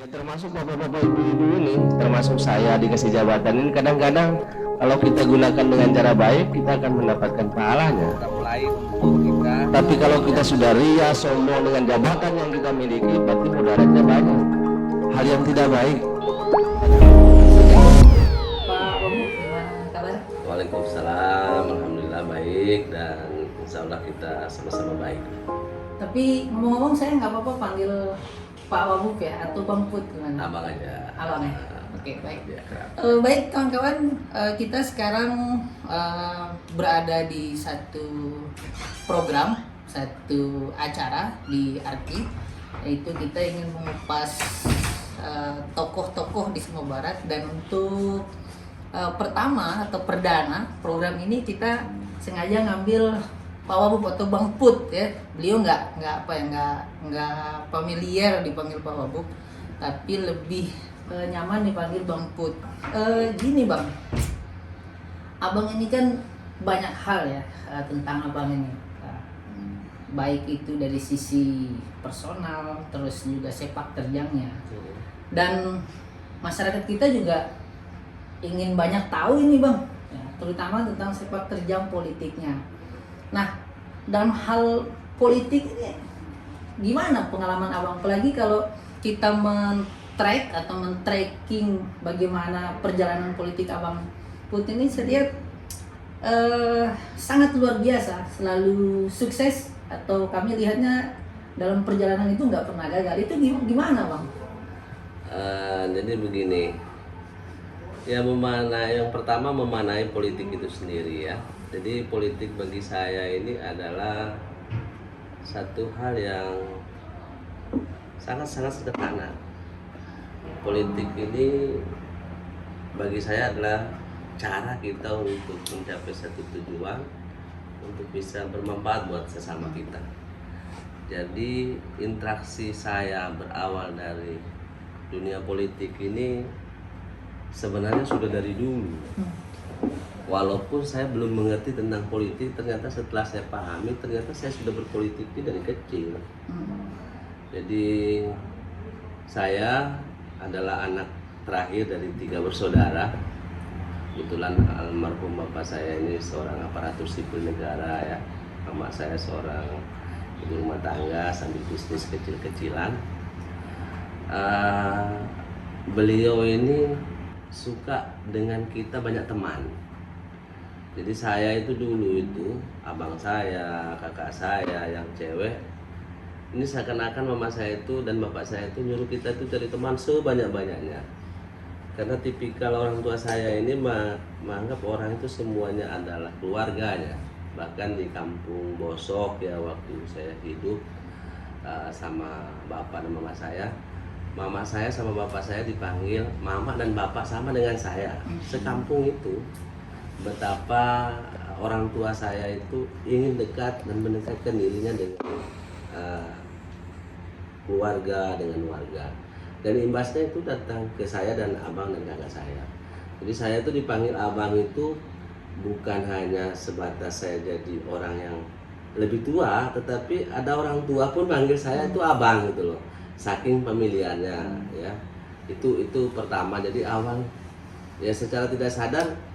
Ya termasuk bapak-bapak ibu-ibu ini, termasuk saya dikasih jabatan ini kadang-kadang kalau kita gunakan dengan cara baik kita akan mendapatkan pahalanya. Kita mulai untuk kita. Tapi kalau kita sudah ria, sombong dengan jabatan yang kita miliki, berarti mudaratnya banyak. Hal yang tidak baik. Pak Om, gimana kabar? Waalaikumsalam, alhamdulillah baik dan insya Allah kita sama-sama baik. Tapi ngomong-ngomong saya nggak apa-apa panggil Pak Wabub ya atau Bang Put gimana? Abang aja. Abang ya? Oke, baik. Ya, kerap. Baik kawan-kawan, kita sekarang berada di satu program, satu acara di Arki, yaitu kita ingin mengupas tokoh-tokoh di Sumatera Barat. Dan untuk pertama atau perdana program ini kita sengaja ngambil Pak Wabub atau Bang Put ya. Beliau nggak familiar dipanggil Pak Wabub, tapi lebih nyaman dipanggil Bang Put. Gini Bang, Abang ini kan banyak hal ya tentang Abang ini. Baik itu dari sisi personal, terus juga sepak terjangnya. Dan masyarakat kita juga ingin banyak tahu ini Bang, ya, terutama tentang sepak terjang politiknya. Nah, dalam hal politik ini gimana pengalaman Abang? Apalagi kalau kita men-track atau men-tracking bagaimana perjalanan politik Abang Put ini, saya lihat sangat luar biasa, selalu sukses, atau kami lihatnya dalam perjalanan itu nggak pernah gagal. Itu gimana Bang? Jadi begini, ya yang pertama memanai politik itu sendiri ya. Jadi politik bagi saya ini adalah satu hal yang sangat-sangat sederhana. Politik ini bagi saya adalah cara kita untuk mencapai satu tujuan, untuk bisa bermanfaat buat sesama kita. Jadi interaksi saya berawal dari dunia politik ini sebenarnya sudah dari dulu. Walaupun saya belum mengerti tentang politik, ternyata setelah saya pahami, ternyata saya sudah berpolitik dari kecil. Jadi saya adalah anak terakhir dari 3 bersaudara. Kebetulan almarhum bapak saya ini seorang aparatur sipil negara ya. Mama saya seorang ibu rumah tangga sambil bisnis kecil-kecilan. Beliau ini suka dengan kita banyak teman. Jadi saya itu dulu itu abang saya, kakak saya yang cewek, ini seakan-akan mama saya itu dan bapak saya itu nyuruh kita itu cari teman sebanyak-banyaknya. Karena tipikal orang tua saya ini menganggap orang itu semuanya adalah keluarganya. Bahkan di kampung Bosok ya, waktu saya hidup sama bapak dan mama saya sama bapak saya dipanggil mama dan bapak sama dengan saya. Sekampung itu betapa orang tua saya itu ingin dekat dan mendekatkan dirinya dengan keluarga, dengan warga. Dan imbasnya itu datang ke saya dan abang dan kakak saya. Jadi saya itu dipanggil abang itu bukan hanya sebatas saya jadi orang yang lebih tua, tetapi ada orang tua pun panggil saya itu abang gitu loh. Saking pemilihannya ya. Itu pertama. Jadi awal ya secara tidak sadar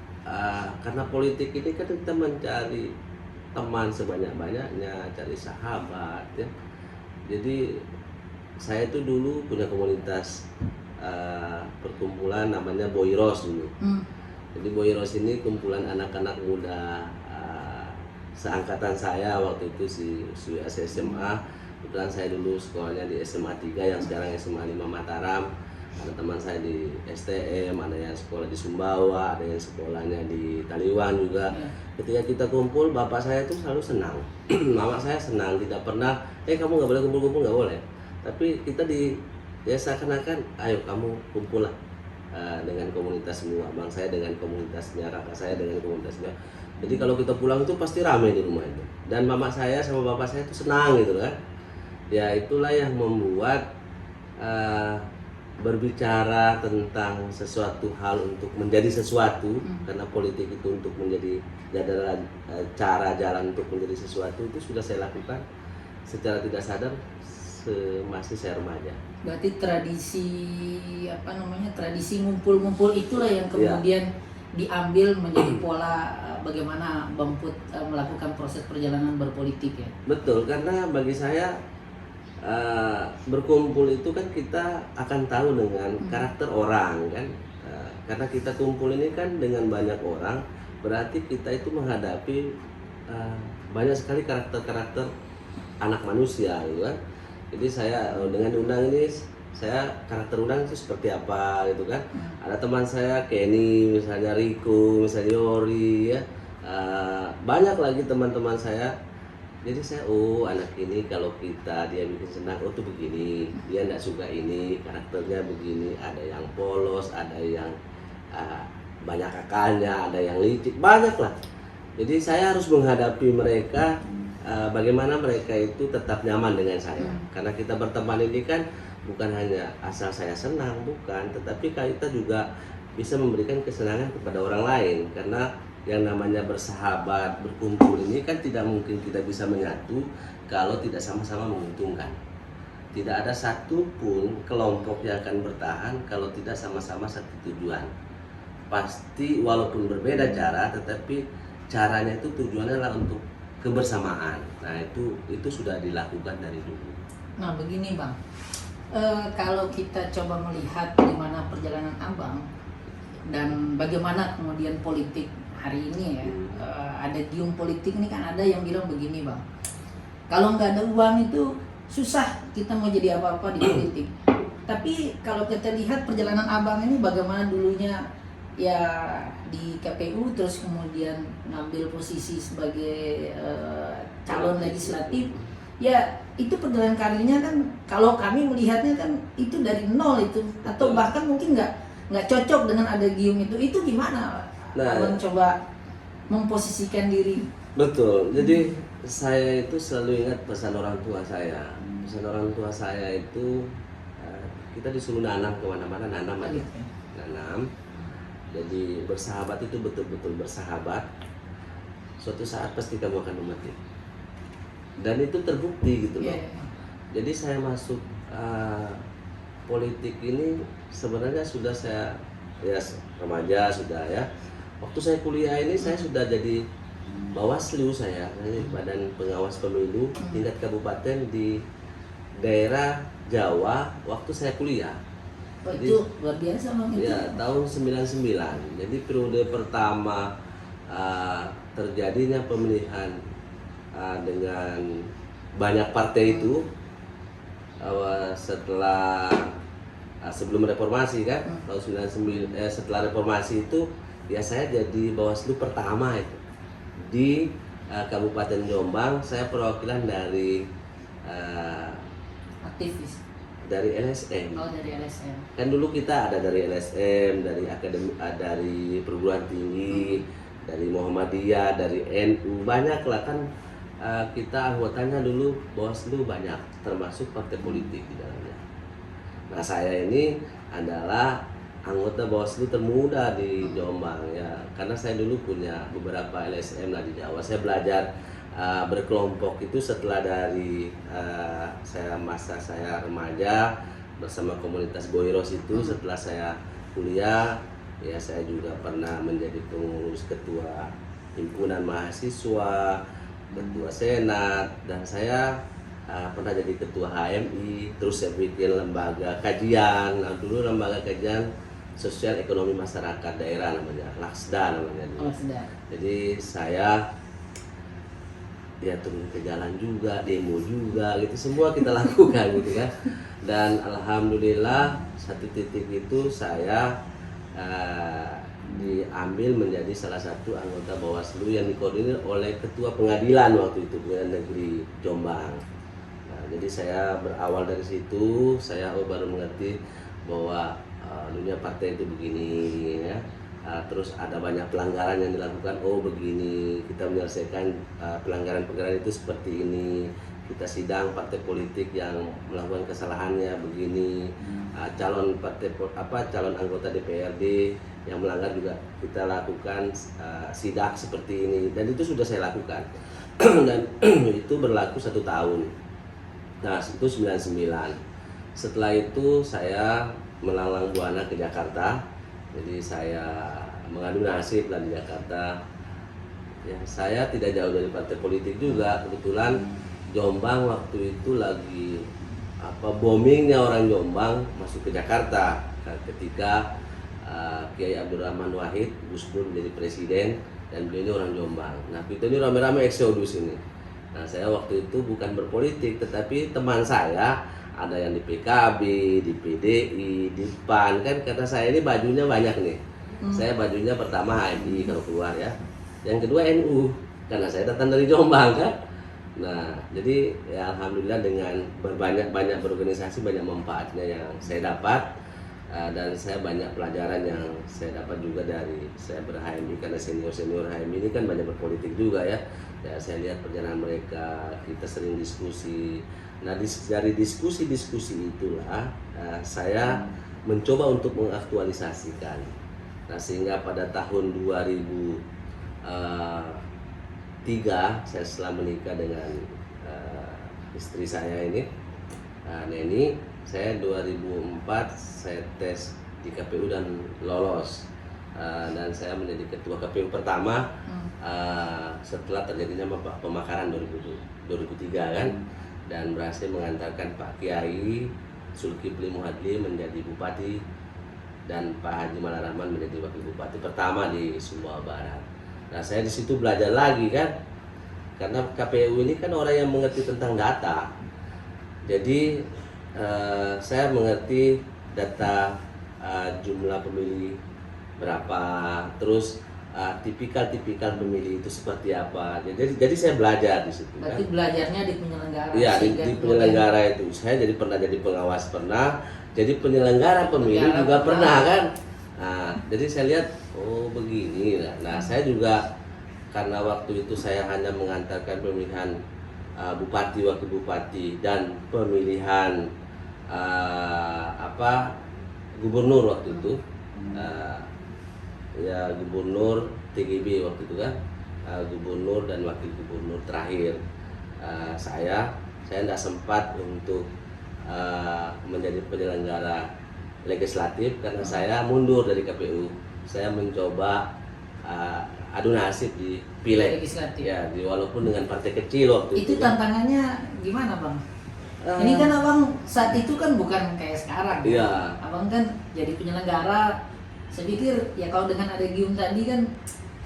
karena politik ini kan kita mencari teman sebanyak-banyaknya, cari sahabat ya. Jadi saya itu dulu punya komunitas perkumpulan namanya Boyros dulu. Jadi Boyros ini kumpulan anak-anak muda seangkatan saya waktu itu si SMA. Kebetulan saya dulu sekolahnya di SMA 3 yang sekarang SMA 5 Mataram. Ada teman saya di STM, ada yang sekolah di Sumbawa, ada yang sekolahnya di Taliwan juga. Ketika kita kumpul, bapak saya itu selalu senang. Mama saya senang, tidak pernah, kamu nggak boleh kumpul-kumpul, nggak boleh. Tapi kita ya seakan-akan, ayo kamu kumpul lah dengan komunitasmu, abang saya dengan komunitasnya, kakak saya dengan komunitasnya. Jadi kalau kita pulang itu pasti ramai di rumah itu. Dan mama saya sama bapak saya itu senang gitu kan. Ya itulah yang membuat berbicara tentang sesuatu hal untuk menjadi sesuatu, karena politik itu untuk menjadi adalah cara jalan untuk menjadi sesuatu, itu sudah saya lakukan secara tidak sadar masih saya remaja. Berarti tradisi tradisi ngumpul-ngumpul itulah yang kemudian diambil menjadi pola bagaimana Bang Put melakukan proses perjalanan berpolitik ya. Betul, karena bagi saya berkumpul itu kan kita akan tahu dengan karakter orang kan. Karena kita kumpul ini kan dengan banyak orang, berarti kita itu menghadapi banyak sekali karakter-karakter anak manusia gitu kan. Jadi saya dengan diundang ini, saya karakter undang itu seperti apa gitu kan. Ada teman saya Kenny, misalnya Riko, misalnya Yori ya, banyak lagi teman-teman saya. Jadi saya anak ini kalau dia bikin senang, tuh begini, dia nggak suka ini, karakternya begini. Ada yang polos, ada yang banyak akalnya, ada yang licik, banyak lah. Jadi saya harus menghadapi mereka, bagaimana mereka itu tetap nyaman dengan saya. Karena kita berteman ini kan bukan hanya asal saya senang, bukan, tetapi kita juga bisa memberikan kesenangan kepada orang lain. Karena yang namanya bersahabat, berkumpul ini kan tidak mungkin kita bisa menyatu kalau tidak sama-sama menguntungkan. Tidak ada satupun kelompok yang akan bertahan kalau tidak sama-sama satu tujuan. Pasti walaupun berbeda cara, tetapi caranya itu tujuannya adalah untuk kebersamaan. Nah itu sudah dilakukan dari dulu. Nah begini Bang, kalau kita coba melihat gimana perjalanan Abang dan bagaimana kemudian politik hari ini ya, ada gium politik ini kan, ada yang bilang begini Bang, kalau nggak ada uang itu susah kita mau jadi apa-apa di politik. Tapi kalau kita lihat perjalanan Abang ini bagaimana dulunya ya di KPU, terus kemudian ngambil posisi sebagai calon legislatif, ya itu perjalanan karirnya kan kalau kami melihatnya kan itu dari nol itu, atau bahkan mungkin nggak cocok dengan ada gium itu gimana? Abang coba memposisikan diri. Betul, jadi saya itu selalu ingat pesan orang tua saya. Pesan orang tua saya itu kita disuruh nanam kemana-mana, nanam aja, nanam. Jadi bersahabat itu betul-betul bersahabat. Suatu saat pasti kamu akan memetik. Dan itu terbukti gitu loh. Jadi saya masuk politik ini sebenarnya sudah saya remaja sudah ya. Waktu saya kuliah ini saya sudah jadi Bawaslu, saya Badan Pengawas Pemilu tingkat kabupaten di daerah Jawa waktu saya kuliah. Jadi, itu luar biasa Bang itu. Ya, tahun 99. Jadi periode pertama terjadinya pemilihan dengan banyak partai itu setelah sebelum reformasi kan, tahun 99 setelah reformasi itu ya saya jadi Bawaslu pertama itu di Kabupaten Jombang. Saya perwakilan dari aktivis dari LSM. Oh, dari LSM. Kan dulu kita ada dari LSM, dari akademi, dari perguruan tinggi, dari Muhammadiyah, dari NU, banyak lah kan. Kita anggotanya dulu Bawaslu banyak, termasuk partai politik di dalamnya. Nah saya ini adalah anggota Bawaslu termuda di Jombang ya, karena saya dulu punya beberapa LSM lah di Jawa. Saya belajar berkelompok itu setelah dari masa saya remaja bersama komunitas Boyros itu. Setelah saya kuliah ya saya juga pernah menjadi pengurus ketua himpunan mahasiswa, ketua senat, dan saya pernah jadi ketua HMI. Terus saya bikin lembaga kajian. Nah, dulu lembaga kajian sosial ekonomi masyarakat daerah namanya, LAKSDA namanya dulu. Jadi saya dia turun ke jalan juga, demo juga gitu, semua kita lakukan gitu kan. Dan alhamdulillah satu titik itu saya diambil menjadi salah satu anggota Bawaslu yang dikoordinir oleh Ketua Pengadilan waktu itu, Pengadilan Negeri Jombang. Nah, jadi saya berawal dari situ, saya baru mengerti bahwa dunia partai itu begini ya. Terus ada banyak pelanggaran yang dilakukan, begini kita menyelesaikan pelanggaran-pelanggaran itu seperti ini. Kita sidang partai politik yang melakukan kesalahannya begini. Calon anggota DPRD yang melanggar juga kita lakukan sidak seperti ini, dan itu sudah saya lakukan. Dan itu berlaku 1 tahun. Nah, itu 99. Setelah itu saya melalang buana ke Jakarta. Jadi saya mengadu nasib lah di Jakarta. Ya, saya tidak jauh dari partai politik juga. Kebetulan Jombang waktu itu lagi boomingnya orang Jombang masuk ke Jakarta ketika Kiai Abdurrahman Wahid Gus Dur menjadi presiden dan beliau ini orang Jombang. Nah, itu ini rame-rame eksodus ini. Nah, saya waktu itu bukan berpolitik, tetapi teman saya ada yang di PKB, di PDI, di PAN, kan karena saya ini bajunya banyak nih. Saya bajunya pertama HMI kalau keluar ya. Yang kedua NU, karena saya datang dari Jombang kan. Nah, jadi ya alhamdulillah dengan banyak berorganisasi, banyak manfaatnya yang saya dapat. Dan saya banyak pelajaran yang saya dapat juga dari saya ber-HMI, karena senior HMI ini kan banyak berpolitik juga ya. Ya, saya lihat perjalanan mereka, kita sering diskusi. Nah, dari diskusi-diskusi itulah saya mencoba untuk mengaktualisasikan. Nah, sehingga pada tahun 2003 saya setelah menikah dengan istri saya ini, Neni, saya 2004 saya tes di KPU dan lolos. Dan saya menjadi ketua KPU pertama setelah terjadinya pemekaran 2003 kan, dan berhasil mengantarkan Pak Kiai Zulkifli Muhadli menjadi bupati dan Pak Haji Mallarahman menjadi wakil bupati pertama di Sumbawa Barat. Nah, saya di situ belajar lagi kan, karena KPU ini kan orang yang mengerti tentang data. Jadi saya mengerti data jumlah pemilih berapa, terus tipikal pemilih itu seperti apa. Jadi saya belajar di situ. Berarti kan belajarnya di penyelenggara. Iya, di penyelenggara itu. Saya pernah jadi pengawas, pernah jadi penyelenggara pemilu juga pernah kan. Nah, jadi saya lihat oh begini. Nah, saya juga karena waktu itu saya hanya mengantarkan pemilihan bupati, wakil bupati, dan pemilihan gubernur waktu itu. Ya, gubernur TGB waktu itu kan, gubernur dan wakil gubernur terakhir. Saya tidak sempat untuk menjadi penyelenggara legislatif karena saya mundur dari KPU. Saya mencoba adu nasib di pileg legislatif. Ya, walaupun dengan partai kecil waktu itu. Itu tantangannya gimana, Bang? Ini kan abang saat itu kan bukan kayak sekarang. Iya. Abang kan jadi penyelenggara. Saya pikir ya kalau dengan ada Gium tadi kan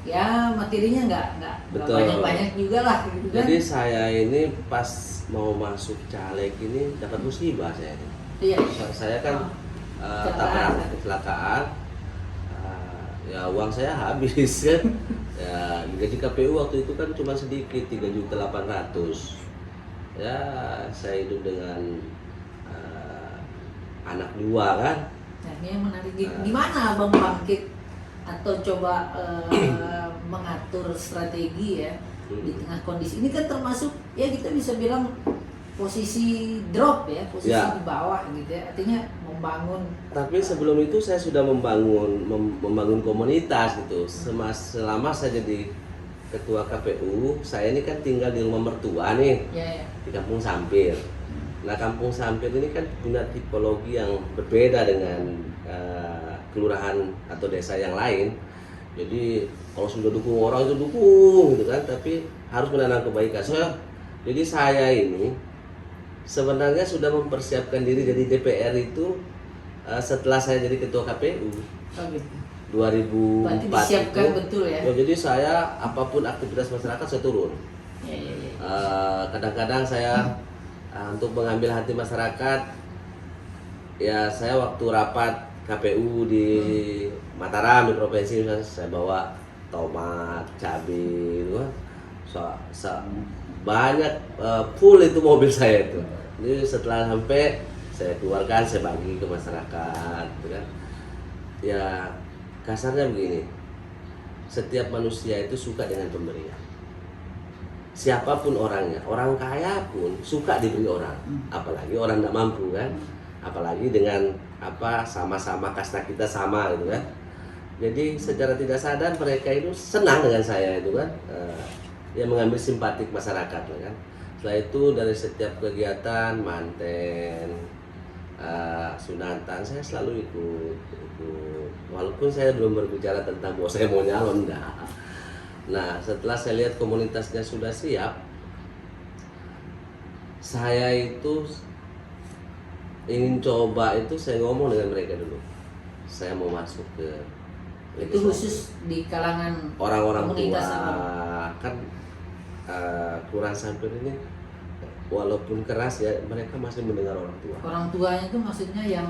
ya materinya nggak banyak juga lah gitu kan. Jadi saya ini pas mau masuk caleg ini dapat musibah saya ini. Iya. Saya kan kecelakaan. Ya uang saya habis kan. Ya gaji KPU waktu itu kan cuma sedikit, 3.800.000. Ya saya hidup dengan anak dua kan. Nah, ini yang menarik, gimana abang bangkit atau coba mengatur strategi ya di tengah kondisi ini kan, termasuk ya kita bisa bilang posisi drop ya, posisi di bawah gitu ya, artinya membangun. Tapi sebelum itu saya sudah membangun komunitas gitu. Selama saya jadi ketua KPU, saya ini kan tinggal di rumah mertua nih, di Kampung Sampir. Nah, Kampung Sampir ini kan punya tipologi yang berbeda dengan kelurahan atau desa yang lain. Jadi kalau sudah dukung orang itu dukung gitu kan, tapi harus menanam kebaikan. Jadi saya ini sebenarnya sudah mempersiapkan diri jadi DPR itu setelah saya jadi ketua KPU. 2004 disiapkan itu, betul ya. Jadi saya apapun aktivitas masyarakat saya turun. Kadang-kadang saya untuk mengambil hati masyarakat, ya saya waktu rapat KPU di Mataram di provinsi misalnya, saya bawa tomat, cabai, gitu kan. Banyak full itu mobil saya itu. Jadi setelah sampai saya keluarkan, saya bagi ke masyarakat, gitu kan. Ya kasarnya begini, setiap manusia itu suka dengan pemberian. Siapapun orangnya, orang kaya pun suka diberi orang, apalagi orang tidak mampu kan, apalagi dengan sama-sama kasta kita sama gitu kan. Jadi secara tidak sadar mereka itu senang dengan saya itu kan, yang mengambil simpatik masyarakat kan. Setelah itu dari setiap kegiatan manten, sunatan saya selalu ikut. Walaupun saya belum berbicara tentang bahwa saya mau nyalon, enggak. Nah, setelah saya lihat komunitasnya sudah siap, saya itu ingin coba itu, saya ngomong dengan mereka dulu. Saya mau masuk ke Itu khusus di kalangan orang-orang tua. komunitas Abang. Kan Kelurahan Sampir ini walaupun keras ya, mereka masih mendengar orang tua. Orang tuanya itu maksudnya yang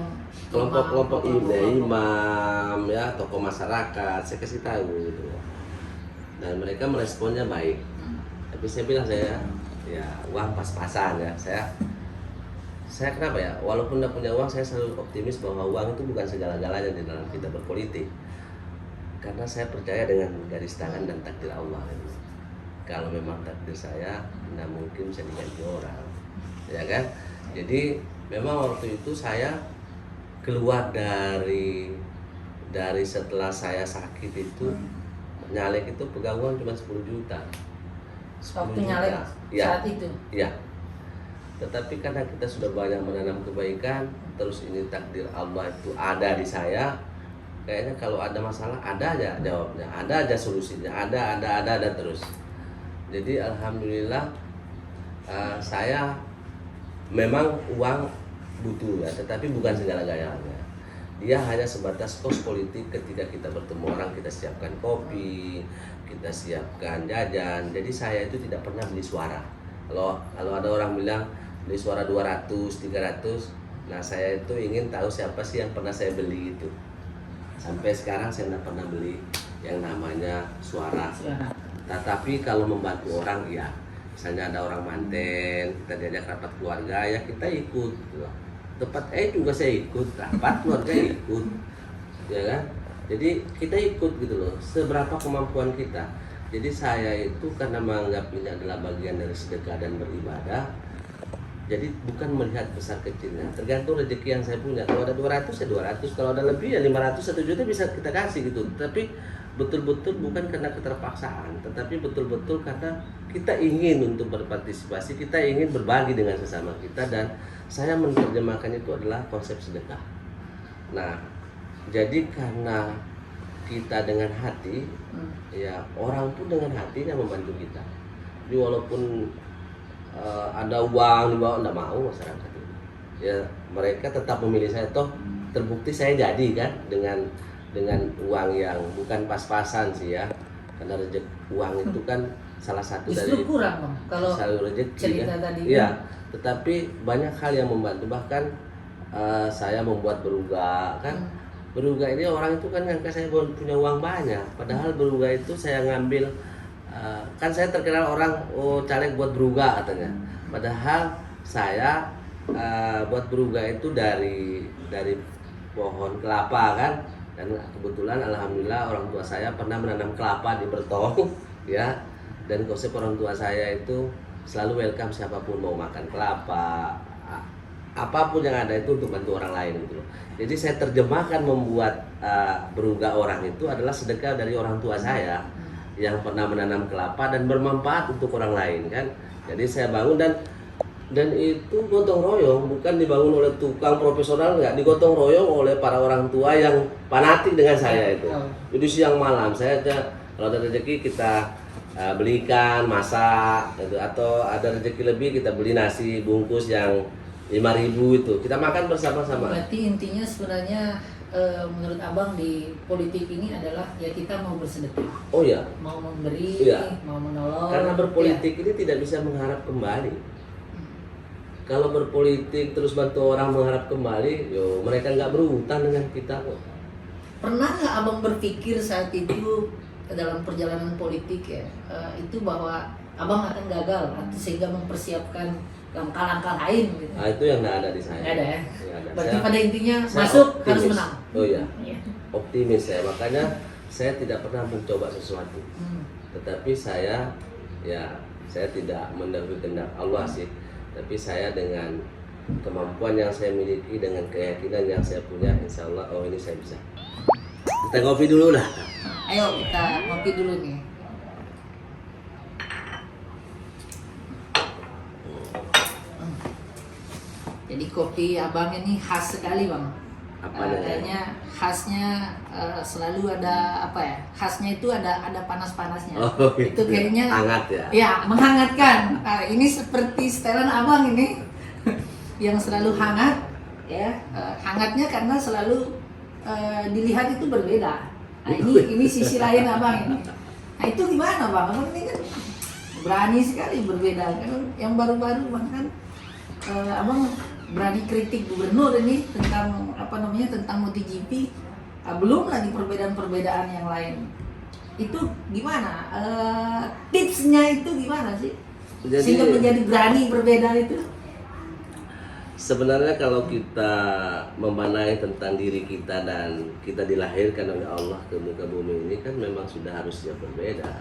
Kelompok-kelompok kelompok- imam ya, tokoh masyarakat, saya kasih tahu gitu. Dan mereka meresponnya baik. Tapi saya bilang, saya ya uang pas-pasan ya. Saya kenapa ya? Walaupun tidak punya uang, saya selalu optimis bahwa uang itu bukan segala-galanya di dalam kita berpolitik. Karena saya percaya dengan garis tangan dan takdir Allah. Kalau memang takdir saya, tidak mungkin bisa diganti orang, ya kan? Jadi memang waktu itu saya keluar dari setelah saya sakit itu, nyalek itu pegang uang cuma 10 juta. Waktu nyalek Ya, saat itu. ya. Tetapi karena kita sudah banyak menanam kebaikan, terus ini takdir Allah itu ada di saya. Kayaknya kalau ada masalah ada aja jawabnya, ada aja solusinya, ada terus. Jadi alhamdulillah saya memang uang butuh ya, tetapi bukan segala-galanya. Dia hanya sebatas kos politik. Ketika kita bertemu orang, kita siapkan kopi, kita siapkan jajan. Jadi saya itu tidak pernah beli suara. Kalau ada orang bilang beli suara 200, 300, nah saya itu ingin tahu siapa sih yang pernah saya beli itu. Sampai sekarang saya tidak pernah beli yang namanya suara. Nah, tapi kalau membantu orang ya, misalnya ada orang manten, kita diajak rapat keluarga ya kita ikut. Tempat juga saya ikut, rapat keluarga ikut, ya kan? Jadi kita ikut gitu loh, seberapa kemampuan kita. Jadi saya itu karena menganggap ini adalah bagian dari sedekah dan beribadah. Jadi bukan melihat besar kecilnya, tergantung rezeki yang saya punya. Kalau ada 200 ya 200, kalau ada lebih ya 500, 1 juta bisa kita kasih gitu. Tapi betul-betul bukan karena keterpaksaan, tetapi betul-betul karena kita ingin untuk berpartisipasi, kita ingin berbagi dengan sesama kita, dan saya menerjemahkan itu adalah konsep sedekah. Nah, jadi karena kita dengan hati, ya orang pun dengan hatinya membantu kita. Jadi walaupun ada uang dibawa, enggak mau masyarakat itu. Ya mereka tetap memilih saya, toh terbukti saya jadi kan dengan uang yang bukan pas-pasan sih ya, karena rezeki uang itu kan salah satu Justru dari kurang Bang, kalau rezeki cerita kan. tadi Iya, tetapi banyak hal yang membantu, bahkan saya membuat beruga kan. Beruga ini orang itu kan nyangka saya punya uang banyak, padahal beruga itu saya ngambil, kan saya terkenal orang, oh caleg buat beruga katanya, padahal saya buat beruga itu dari pohon kelapa kan. Dan kebetulan alhamdulillah orang tua saya pernah menanam kelapa di Bertong ya, dan konsep orang tua saya itu selalu welcome siapapun mau makan kelapa, apapun yang ada itu untuk bantu orang lain gitu loh. Jadi saya terjemahkan membuat beruga orang itu adalah sedekah dari orang tua saya yang pernah menanam kelapa dan bermanfaat untuk orang lain kan. Jadi saya bangun, dan itu gotong royong, bukan dibangun oleh tukang profesional, enggak, digotong royong oleh para orang tua yang fanatik dengan saya itu. Jadi siang malam saya kalau ada rezeki kita belikan, masak gitu, atau ada rezeki lebih kita beli nasi bungkus yang 5.000 itu, kita makan bersama-sama. Berarti intinya sebenarnya menurut Abang di politik ini adalah ya kita mau bersedekah. Oh ya, Mau memberi, iya. mau menolong. Karena berpolitik ini tidak bisa mengharap kembali. Kalau berpolitik terus bantu orang mengharap kembali, yo mereka nggak berutang dengan kita kok. Pernah nggak Abang berpikir saat itu dalam perjalanan politik ya, itu bahwa Abang akan gagal atau sehingga mempersiapkan langkah-langkah lain gitu? Nah, itu yang nggak ada di saya. Nggak ada ya? Nggak ada. Berarti Saya- pada intinya saya masuk optimis. harus menang. Oh iya, Iya. optimis saya. Makanya saya tidak pernah mencoba sesuatu. Tetapi saya tidak mendahului kehendak Allah sih. Tapi saya dengan kemampuan yang saya miliki, dengan keyakinan yang saya punya, insya Allah, oh ini saya bisa. Kita ngopi dulu lah. Ayo kita ngopi dulu nih. Jadi kopi abang ini khas sekali bang. Apanya? Kayaknya khasnya selalu ada apa ya? Khasnya itu ada panas-panasnya. Oh, itu kayaknya hangat ya. Ya, menghangatkan. Ini seperti setelan abang ini yang selalu hangat, ya. Hangatnya karena selalu dilihat itu berbeda. Nah, ini sisi lain abang ini. Nah, itu gimana bang? Abang ini kan berani sekali berbeda. Kan yang baru-baru bang kan, abang berani kritik gubernur ini tentang tentang MotoGP. Belum lagi perbedaan-perbedaan yang lain. Itu gimana? Tipsnya itu gimana sih? Jadi, Sehingga menjadi berani berbeda itu. Sebenarnya kalau kita memanai tentang diri kita dan kita dilahirkan oleh Allah ke muka bumi ini kan memang sudah harusnya berbeda.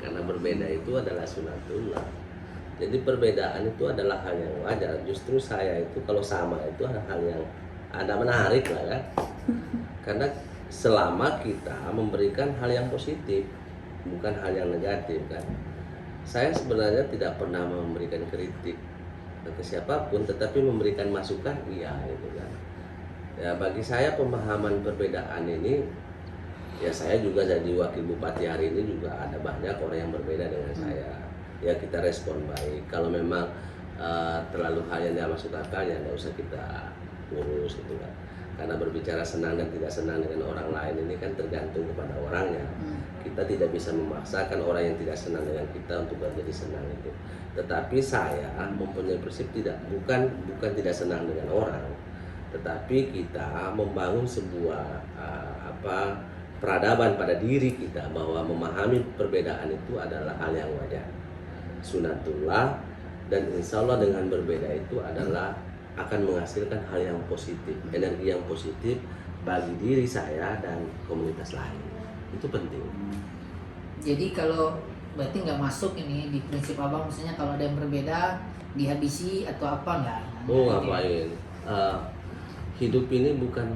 Karena berbeda itu adalah sunatullah. Jadi perbedaan itu adalah hal yang wajar. Justru saya itu kalau sama itu adalah hal yang ada menarik lah kan. Karena selama kita memberikan hal yang positif, bukan hal yang negatif kan. Saya sebenarnya tidak pernah memberikan kritik ke siapapun, tetapi memberikan masukan iya gitu kan. Ya bagi saya pemahaman perbedaan ini, ya saya juga jadi wakil bupati hari ini juga ada banyak orang yang berbeda dengan saya. Ya kita respon baik. Kalau memang terlalu hal yang tidak masuk akal ya tidak usah kita urus gitu kan. Karena berbicara senang dan tidak senang dengan orang lain ini kan tergantung kepada orangnya. Kita tidak bisa memaksakan orang yang tidak senang dengan kita untuk menjadi senang itu. Tetapi saya mempunyai prinsip bukan tidak senang dengan orang, tetapi kita membangun sebuah peradaban pada diri kita bahwa memahami perbedaan itu adalah hal yang wajar, sunatullah, dan insya Allah dengan berbeda itu adalah akan menghasilkan hal yang positif, energi yang positif bagi diri saya dan komunitas lain. Itu penting. Jadi kalau berarti nggak masuk ini di prinsip abang, misalnya kalau ada yang berbeda dihabisi atau apa nggak? Oh ngapain? Hidup ini bukan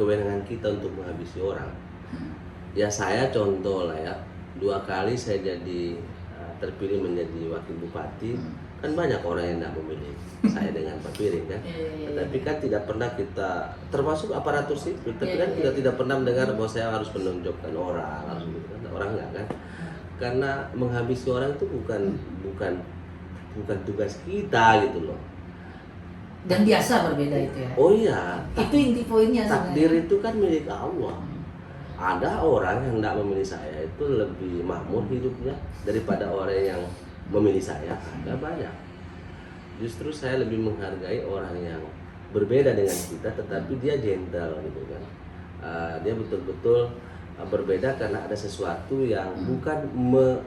kewenangan kita untuk menghabisi orang. Ya saya contoh lah ya, 2 kali saya jadi terpilih menjadi wakil bupati. Kan banyak orang yang tidak memilih saya dengan Pak Piring kan. Tetapi kan tidak pernah kita, termasuk aparatur sipil, tapi kan kita tidak pernah mendengar bahwa saya harus menonjolkan orang, harus gitu kan. Orang enggak kan. Karena menghabisi orang itu bukan tugas kita gitu loh. Dan biasa berbeda itu ya. Oh iya. Itu inti poinnya Takdir sebenarnya. itu kan milik Allah. Ada orang yang tidak memilih saya itu lebih makmur hidupnya daripada orang yang memilih saya. Ada banyak. Justru saya lebih menghargai orang yang berbeda dengan kita, tetapi dia gentle gitu kan. Dia betul-betul berbeda karena ada sesuatu yang bukan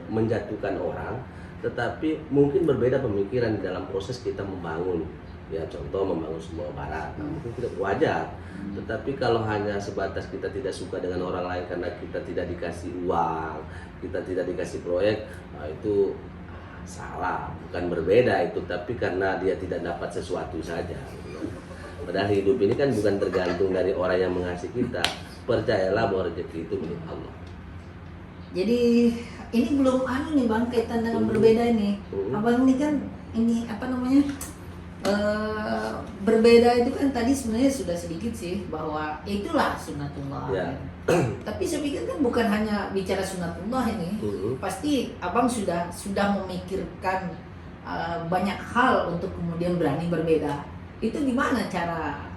menjatuhkan orang, tetapi mungkin berbeda pemikiran di dalam proses kita membangun. Ya contoh membangun Sumbawa Barat, mungkin tidak wajar. Tetapi kalau hanya sebatas kita tidak suka dengan orang lain karena kita tidak dikasih uang, kita tidak dikasih proyek, itu salah. Bukan berbeda itu, tapi karena dia tidak dapat sesuatu saja. Padahal hidup ini kan bukan tergantung dari orang yang mengasihi kita. Percayalah bahwa rezeki itu milik Allah. Jadi ini belum nih bang, kaitan dengan berbeda ini. Abang ini kan berbeda itu kan tadi sebenarnya sudah sedikit sih, bahwa itulah sunatullah. Ya. Tapi saya pikir kan bukan hanya bicara sunatullah ini, pasti abang sudah memikirkan banyak hal untuk kemudian berani berbeda. Itu gimana cara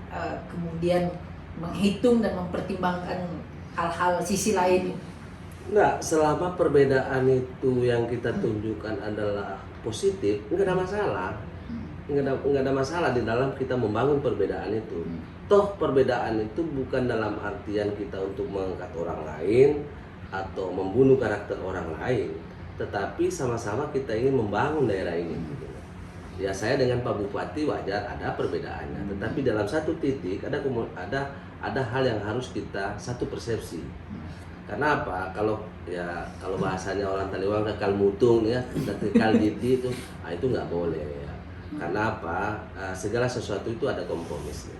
kemudian menghitung dan mempertimbangkan hal-hal sisi lain? Nah, selama perbedaan itu yang kita tunjukkan adalah positif, nggak ada masalah. Nggak ada masalah di dalam kita membangun perbedaan itu. Toh perbedaan itu bukan dalam artian kita untuk mengangkat orang lain atau membunuh karakter orang lain, tetapi sama-sama kita ingin membangun daerah ini. Ya saya dengan Pak Bupati wajar ada perbedaannya, tetapi dalam satu titik ada hal yang harus kita satu persepsi. Karena apa? Kalau bahasanya orang Taliwang kekal mutung ya, kekal diti itu nggak boleh ya. Karena apa? Segala sesuatu itu ada kompromisnya.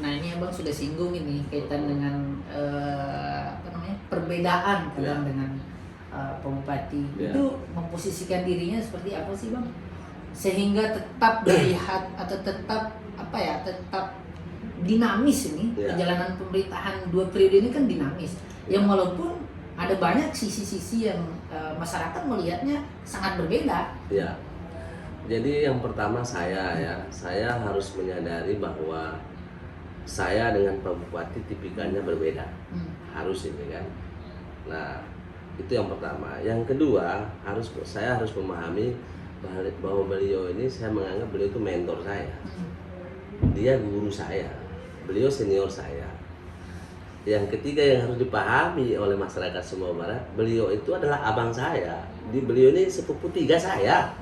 Nah ini abang sudah singgung ini kaitan dengan perbedaan kadang dengan Pak Bupati. Itu memposisikan dirinya seperti apa sih bang? sehingga tetap dilihat atau tetap tetap dinamis ini perjalanan pemerintahan 2 periode ini kan dinamis. Yang walaupun ada banyak sisi-sisi yang masyarakat melihatnya sangat berbeda. Ya. Jadi yang pertama saya harus menyadari bahwa saya dengan Pak Bupati tipikalnya berbeda. Harus ini kan. Nah, itu yang pertama. Yang kedua, saya harus memahami bahwa beliau ini, saya menganggap beliau itu mentor saya. Dia guru saya. Beliau senior saya. Yang ketiga yang harus dipahami oleh masyarakat Sumbawa Barat, beliau itu adalah abang saya. Beliau ini sepupu 3 saya.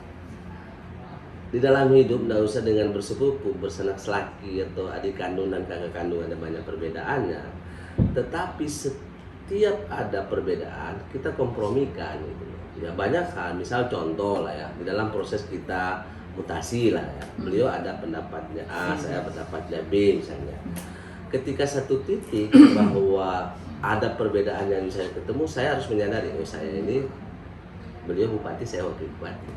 Di dalam hidup tidak usah dengan bersepupu, bersanak selaki atau adik kandung dan kakak kandung ada banyak perbedaannya. Tetapi setiap ada perbedaan kita kompromikan gitu. Ya banyak hal, misal contoh lah ya, di dalam proses kita mutasi lah ya. Beliau ada pendapatnya A, saya pendapatnya B misalnya. Ketika satu titik bahwa ada perbedaan yang bisa ketemu, saya harus menyadari, oh saya ini, beliau bupati, saya wakil bupati.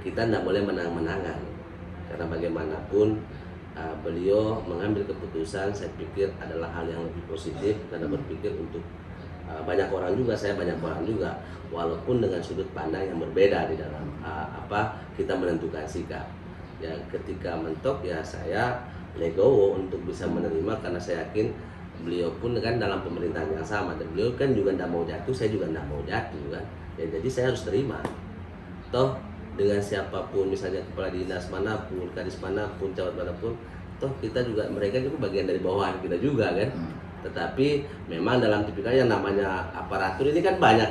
Kita tidak boleh menang-menangan, karena bagaimanapun beliau mengambil keputusan, saya pikir adalah hal yang lebih positif, karena berpikir untuk banyak orang juga, saya banyak orang juga, walaupun dengan sudut pandang yang berbeda di dalam kita menentukan sikap. Ya ketika mentok ya saya legowo untuk bisa menerima, karena saya yakin beliau pun kan dalam pemerintahan yang sama, dan beliau kan juga tidak mau jatuh, saya juga tidak mau jatuh kan. Ya jadi saya harus terima. Toh dengan siapapun, misalnya kepala dinas manapun, kadis manapun, camat manapun, toh kita juga, mereka juga bagian dari bawahan kita juga kan. Tetapi memang dalam tipikal yang namanya aparatur ini kan banyak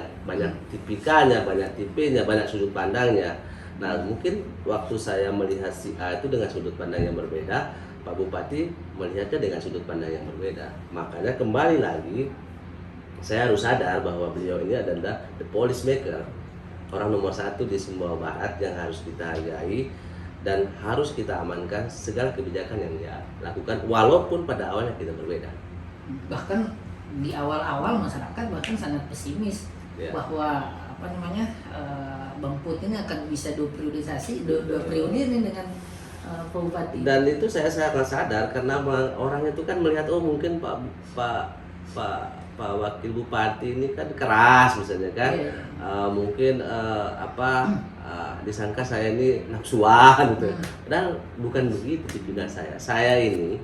tipikalnya, banyak tipenya, banyak sudut pandangnya. Nah mungkin waktu saya melihat si A itu dengan sudut pandang yang berbeda, Pak Bupati melihatnya dengan sudut pandang yang berbeda. Makanya kembali lagi saya harus sadar bahwa beliau ini adalah the policy maker, orang nomor 1 di Sumbawa Barat yang harus kita hargai dan harus kita amankan segala kebijakan yang dia lakukan, walaupun pada awalnya kita berbeda. Bahkan di awal-awal masyarakat bahkan sangat pesimis bahwa Bang Put ini akan bisa 2 periode ini dengan Pak Bupati. Dan itu saya akan sadar, karena orang itu kan melihat, oh mungkin Pak Wakil Bupati ini kan keras misalnya kan, mungkin disangka saya ini nafsuan gitu. Padahal bukan begitu tipikal saya. Saya ini,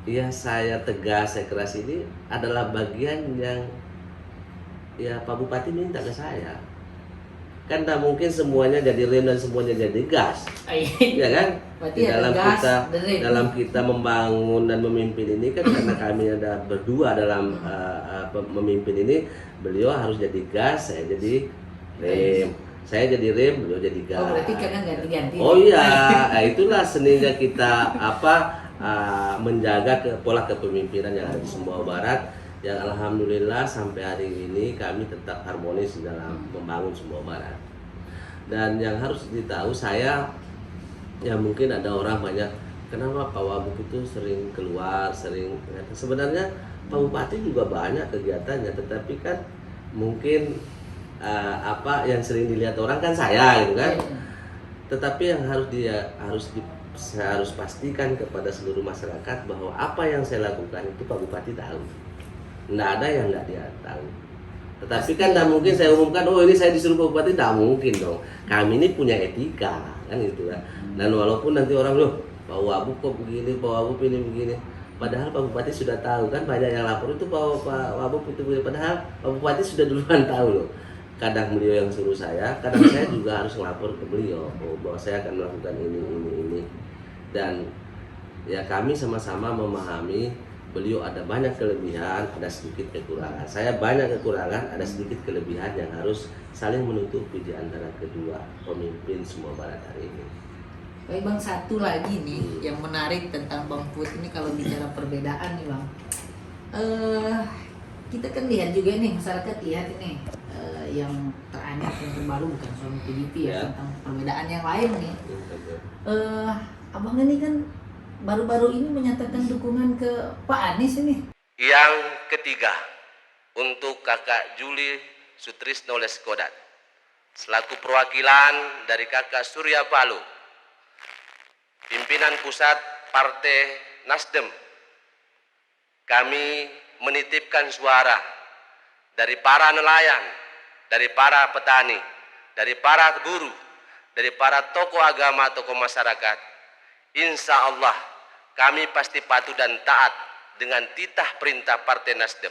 ya saya tegas, saya keras ini adalah bagian yang ya Pak Bupati minta ke saya. Kan tak mungkin semuanya jadi rem dan semuanya jadi gas, ya kan? Di dalam kita membangun dan memimpin ini kan, karena kami ada berdua dalam memimpin ini, beliau harus jadi gas, saya jadi rem. Saya jadi rem, beliau jadi gas. Oh berarti kadang ganti-ganti. Oh iya, itulah seninya kita menjaga pola kepemimpinan yang ada di Sumbawa Barat. Yang alhamdulillah sampai hari ini kami tetap harmonis dalam membangun Sumbawa Barat. Dan yang harus ditahu, saya ya mungkin ada orang banyak, kenapa Pak Wabub itu sering keluar, sebenarnya Pak Bupati juga banyak kegiatannya, tetapi kan mungkin yang sering dilihat orang kan saya gitu kan. Tetapi yang saya harus pastikan kepada seluruh masyarakat bahwa apa yang saya lakukan itu Pak Bupati tahu. Nggak ada yang nggak dia tahu. Tetapi kan tidak mungkin saya umumkan, oh ini saya disuruh Pak Bupati, tidak mungkin dong. Kami ini punya etika kan gitu kan. Dan walaupun nanti orang loh, Pak Wabub kok begini, Pak Wabub ini begini, padahal Pak Bupati sudah tahu kan, banyak yang lapor itu Pak Wabub itu begini, padahal Pak Bupati sudah duluan tahu loh. Kadang beliau yang suruh saya, kadang saya juga harus melapor ke beliau, bahwa saya akan melakukan ini. Dan ya kami sama-sama memahami beliau ada banyak kelebihan, ada sedikit kekurangan. Saya banyak kekurangan, ada sedikit kelebihan yang harus saling menutupi di antara kedua pemimpin Sumbawa Barat hari ini. Baik Bang, satu lagi nih yang menarik tentang Bang Put ini kalau bicara perbedaan nih Bang. Kita kan lihat juga nih, masyarakat lihat ini yang teranyar, yang terbaru, bukan soal PDP ya, tentang perbedaan yang lain nih. Abang ini kan baru-baru ini menyatakan dukungan ke Pak Anies ini. Yang ketiga, untuk Kakak Juli Sutrisno Leskodat, selaku perwakilan dari Kakak Surya Paloh, pimpinan pusat Partai Nasdem, kami menitipkan suara dari para nelayan, dari para petani, dari para buruh, dari para tokoh agama, tokoh masyarakat. Insya Allah kami pasti patuh dan taat dengan titah perintah Partai Nasdem.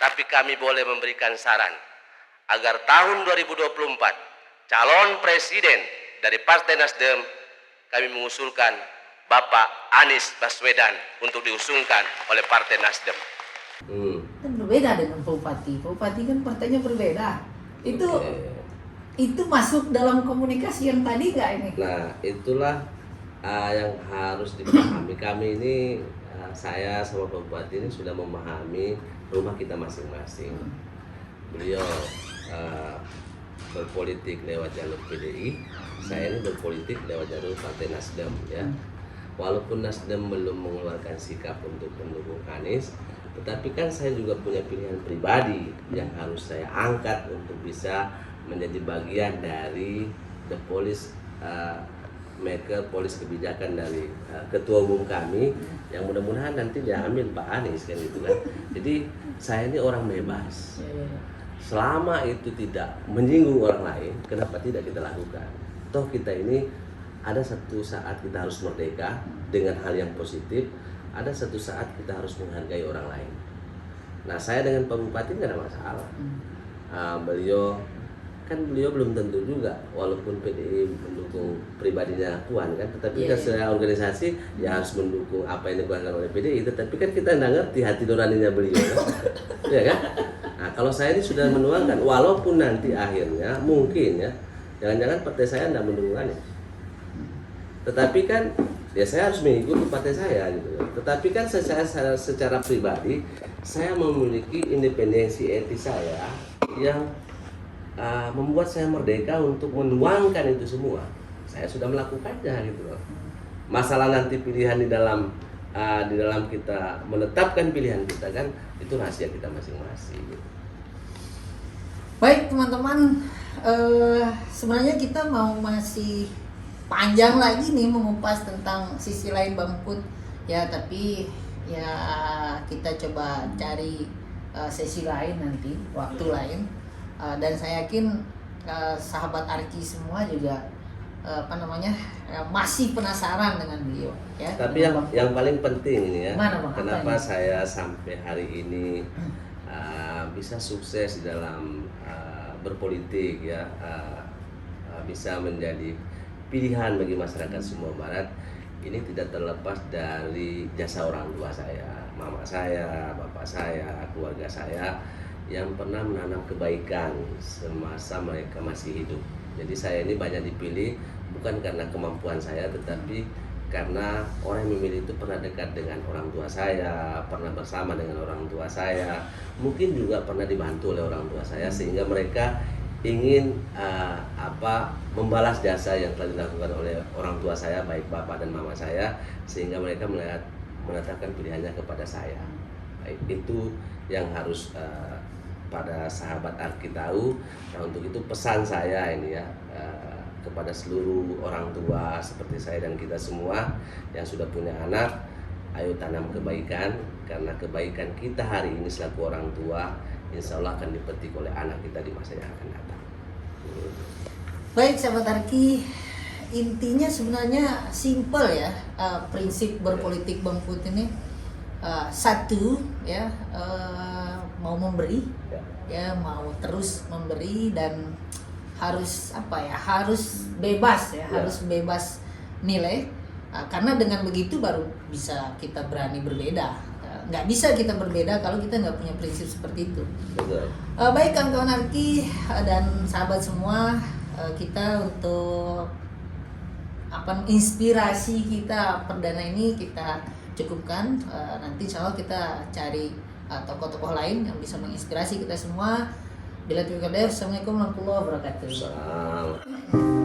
Tapi kami boleh memberikan saran agar tahun 2024 calon presiden dari Partai Nasdem kami mengusulkan Bapak Anies Baswedan untuk diusungkan oleh Partai Nasdem. Kan berbeda dengan Pak Bupati. Pak Bupati kan partainya berbeda. Itu masuk dalam komunikasi yang tadi nggak ini? Nah, itulah yang harus dipahami. Kami ini, saya sama Pak Bupati ini sudah memahami rumah kita masing-masing. Beliau berpolitik lewat jalur PDI, saya ini berpolitik lewat jalur Partai Nasdem, ya. Walaupun Nasdem belum mengeluarkan sikap untuk mendukung Anies, tetapi kan saya juga punya pilihan pribadi yang harus saya angkat untuk bisa menjadi bagian dari the policy maker, polis kebijakan dari ketua umum kami, yang mudah-mudahan nanti diambil Pak Anies kan gitu kan. Jadi saya ini orang bebas. Selama itu tidak menyinggung orang lain, kenapa tidak kita lakukan? Toh kita ini ada satu saat kita harus merdeka dengan hal yang positif, ada satu saat kita harus menghargai orang lain. Nah, saya dengan Pak Bupati nggak ada masalah. Beliau belum tentu juga, walaupun PDI mendukung pribadinya Puan kan, tetapi kan secara organisasi ya harus mendukung apa yang dikeluarkan oleh PDI. Tetapi kan kita nggak ngerti hati nuraninya beliau, kan? Ya kan? Nah, kalau saya ini sudah menuangkan, walaupun nanti akhirnya mungkin ya, jangan-jangan partai saya nggak mendukung Anies. Tetapi kan ya saya harus mengikuti partai saya gitu. Tetapi kan secara pribadi saya memiliki independensi etis saya yang membuat saya merdeka untuk menuangkan itu semua. Saya sudah melakukannya gitu loh. Masalah nanti pilihan di dalam kita menetapkan pilihan kita kan itu rahasia kita masing-masing. Baik teman-teman, sebenarnya kita mau masih panjang lagi nih mengupas tentang sisi lain Bang Put ya, tapi ya kita coba cari sesi lain nanti, waktu lain. Dan saya yakin sahabat Arki semua juga masih penasaran dengan beliau ya. Tapi yang paling penting ini ya, kenapa ini? saya sampai hari ini bisa sukses di dalam berpolitik ya, bisa menjadi pilihan bagi masyarakat Sumbawa Barat, ini tidak terlepas dari jasa orang tua saya, mama saya, bapak saya, keluarga saya yang pernah menanam kebaikan semasa mereka masih hidup. Jadi saya ini banyak dipilih bukan karena kemampuan saya, tetapi karena orang yang memilih itu pernah dekat dengan orang tua saya, pernah bersama dengan orang tua saya, mungkin juga pernah dibantu oleh orang tua saya, sehingga mereka ingin membalas jasa yang telah dilakukan oleh orang tua saya, baik bapak dan mama saya, sehingga mereka menetapkan pilihannya kepada saya. Baik, itu yang harus pada sahabat Arki tahu. Nah, untuk itu pesan saya ini ya kepada seluruh orang tua seperti saya dan kita semua yang sudah punya anak, ayo tanam kebaikan, karena kebaikan kita hari ini selaku orang tua insya Allah akan dipetik oleh anak kita di masa yang akan datang. Baik sahabat Arki, intinya sebenarnya simple ya, prinsip berpolitik Bang Put ini satu ya, mau memberi ya, mau terus memberi dan harus harus bebas ya, harus bebas nilai, karena dengan begitu baru bisa kita berani berbeda. Nggak bisa kita berbeda kalau kita nggak punya prinsip seperti itu. Baik kawan-kawan Arki dan sahabat semua, kita untuk inspirasi kita perdana ini kita cukupkan. Nanti insya Allah kita cari tokoh-tokoh lain yang bisa menginspirasi kita semua. Bila Assalamualaikum warahmatullahi wabarakatuh.